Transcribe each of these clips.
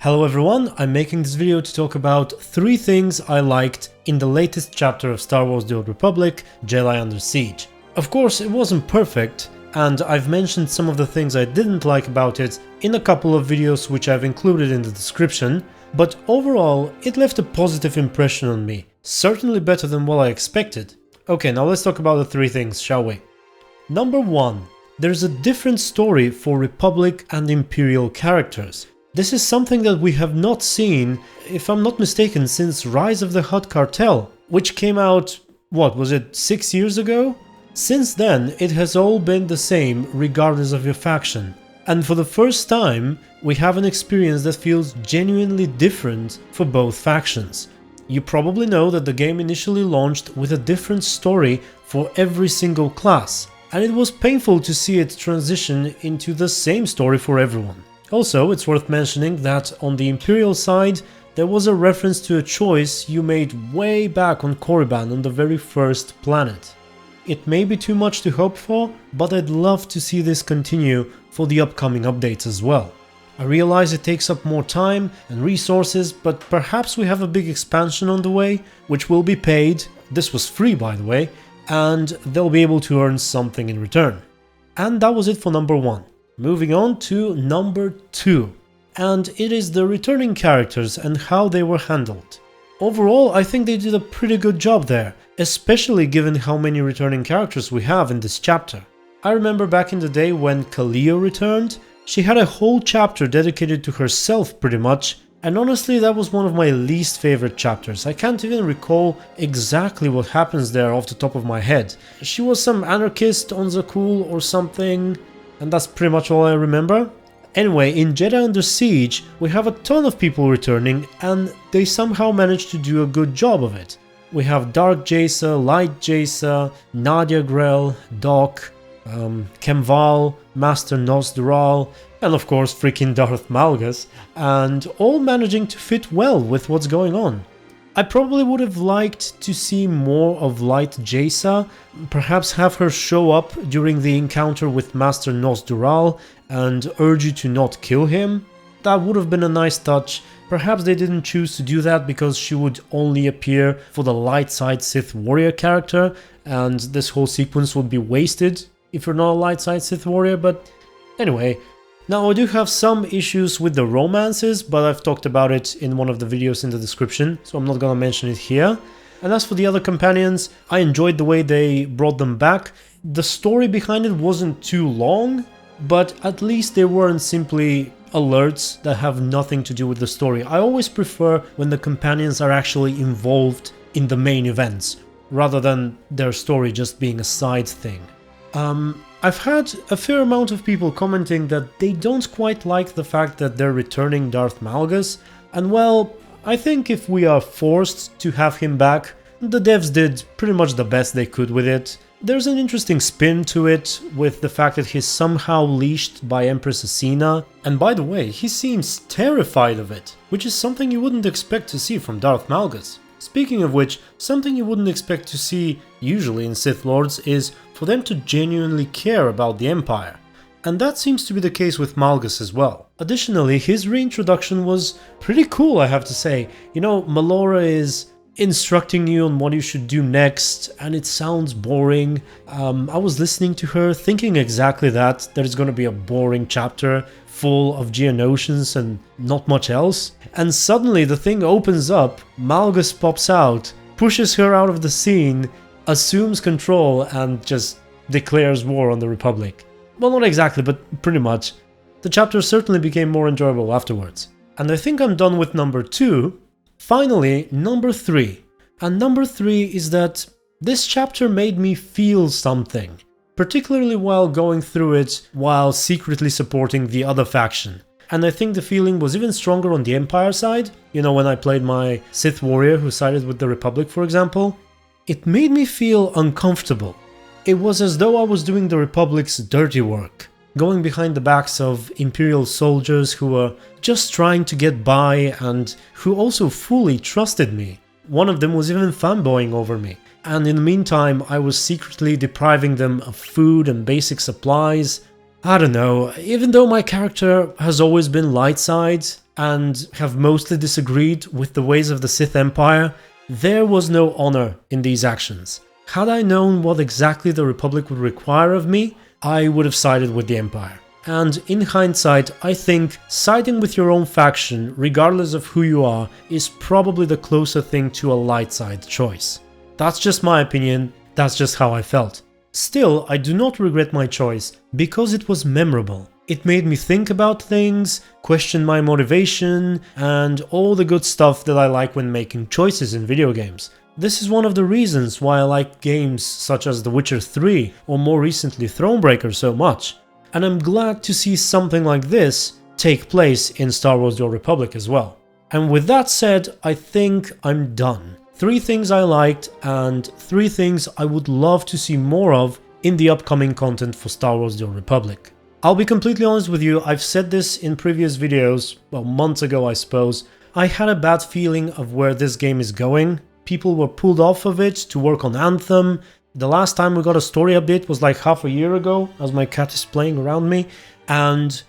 Hello everyone, I'm making this video to talk about 3 things I liked in the latest chapter of Star Wars The Old Republic, Jedi Under Siege. Of course, it wasn't perfect, and I've mentioned some of the things I didn't like about it in a couple of videos which I've included in the description, but overall, it left a positive impression on me, certainly better than what I expected. Okay, now let's talk about the 3 things, shall we? Number 1. There's a different story for Republic and Imperial characters. This is something that we have not seen, if I'm not mistaken, since Rise of the Hutt Cartel, which came out, what was it, 6 years ago? Since then, it has all been the same regardless of your faction. And for the first time, we have an experience that feels genuinely different for both factions. You probably know that the game initially launched with a different story for every single class, and it was painful to see it transition into the same story for everyone. Also, it's worth mentioning that on the Imperial side, there was a reference to a choice you made way back on Korriban on the very first planet. It may be too much to hope for, but I'd love to see this continue for the upcoming updates as well. I realize it takes up more time and resources, but perhaps we have a big expansion on the way, which will be paid, this was free by the way, and they'll be able to earn something in return. And that was it for number 1. Moving on to number 2, and it is the returning characters and how they were handled. Overall, I think they did a pretty good job there, especially given how many returning characters we have in this chapter. I remember back in the day when Kaleo returned, she had a whole chapter dedicated to herself pretty much, and honestly that was one of my least favorite chapters. I can't even recall exactly what happens there off the top of my head. She was some anarchist on Zakul or something, and that's pretty much all I remember. Anyway, in Jedi Under Siege, we have a ton of people returning, and they somehow managed to do a good job of it. We have Dark Jaisa, Light Jaisa, Nadia Grell, Doc, Kemval, Master Nosdural, and of course freaking Darth Malgus, and all managing to fit well with what's going on. I probably would have liked to see more of Light Jaisa, perhaps have her show up during the encounter with Master Nosdural and urge you to not kill him. That would have been a nice touch. Perhaps they didn't choose to do that because she would only appear for the light side Sith warrior character, and this whole sequence would be wasted if you're not a light side Sith warrior, but anyway. Now I do have some issues with the romances, but I've talked about it in one of the videos in the description, so I'm not gonna mention it here. And as for the other companions, I enjoyed the way they brought them back. The story behind it wasn't too long, but at least they weren't simply alerts that have nothing to do with the story. I always prefer when the companions are actually involved in the main events, rather than their story just being a side thing. I've had a fair amount of people commenting that they don't quite like the fact that they're returning Darth Malgus, and well, I think if we are forced to have him back, the devs did pretty much the best they could with it. There's an interesting spin to it, with the fact that he's somehow leashed by Empress Asina, and by the way, he seems terrified of it, which is something you wouldn't expect to see from Darth Malgus. Speaking of which, something you wouldn't expect to see usually in Sith Lords is for them to genuinely care about the Empire. And that seems to be the case with Malgus as well. Additionally, his reintroduction was pretty cool, I have to say. You know, Melora is instructing you on what you should do next, and it sounds boring. I was listening to her thinking exactly that it's gonna be a boring chapter full of Geonosians and not much else. And suddenly the thing opens up, Malgus pops out, pushes her out of the scene, assumes control and just declares war on the Republic. Well, not exactly, but pretty much. The chapter certainly became more enjoyable afterwards. And I think I'm done with number 2. Finally, number 3. And number 3 is that this chapter made me feel something, particularly while going through it while secretly supporting the other faction. And I think the feeling was even stronger on the Empire side, you know, when I played my Sith warrior who sided with the Republic, for example. It made me feel uncomfortable. It was as though I was doing the Republic's dirty work, going behind the backs of Imperial soldiers who were just trying to get by and who also fully trusted me. One of them was even fanboying over me, and in the meantime I was secretly depriving them of food and basic supplies. I don't know, even though my character has always been light side and have mostly disagreed with the ways of the Sith Empire, there was no honor in these actions. Had I known what exactly the Republic would require of me, I would have sided with the Empire. And in hindsight, I think siding with your own faction, regardless of who you are, is probably the closer thing to a light side choice. That's just my opinion, that's just how I felt. Still, I do not regret my choice, because it was memorable. It made me think about things, question my motivation, and all the good stuff that I like when making choices in video games. This is one of the reasons why I like games such as The Witcher 3 or more recently Thronebreaker so much. And I'm glad to see something like this take place in Star Wars: The Old Republic as well. And with that said, I think I'm done. 3 things I liked and 3 things I would love to see more of in the upcoming content for Star Wars: The Old Republic. I'll be completely honest with you, I've said this in previous videos, well, months ago I suppose. I had a bad feeling of where this game is going. People were pulled off of it to work on Anthem. The last time we got a story update was like half a year ago, as my cat is playing around me. And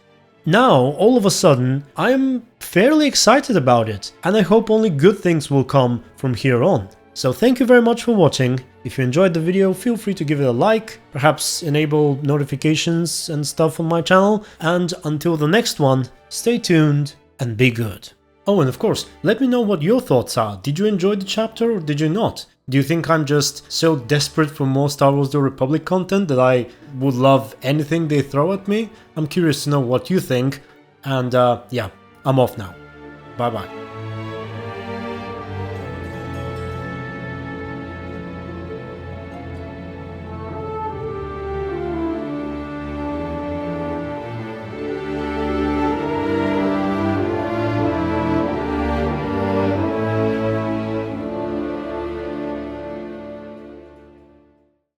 now, all of a sudden, I'm fairly excited about it. And I hope only good things will come from here on. So thank you very much for watching. If you enjoyed the video, feel free to give it a like, perhaps enable notifications and stuff on my channel. And until the next one, stay tuned and be good. Oh, and of course, let me know what your thoughts are. Did you enjoy the chapter or did you not? Do you think I'm just so desperate for more Star Wars: The Old Republic content that I would love anything they throw at me? I'm curious to know what you think. And yeah, I'm off now. Bye bye.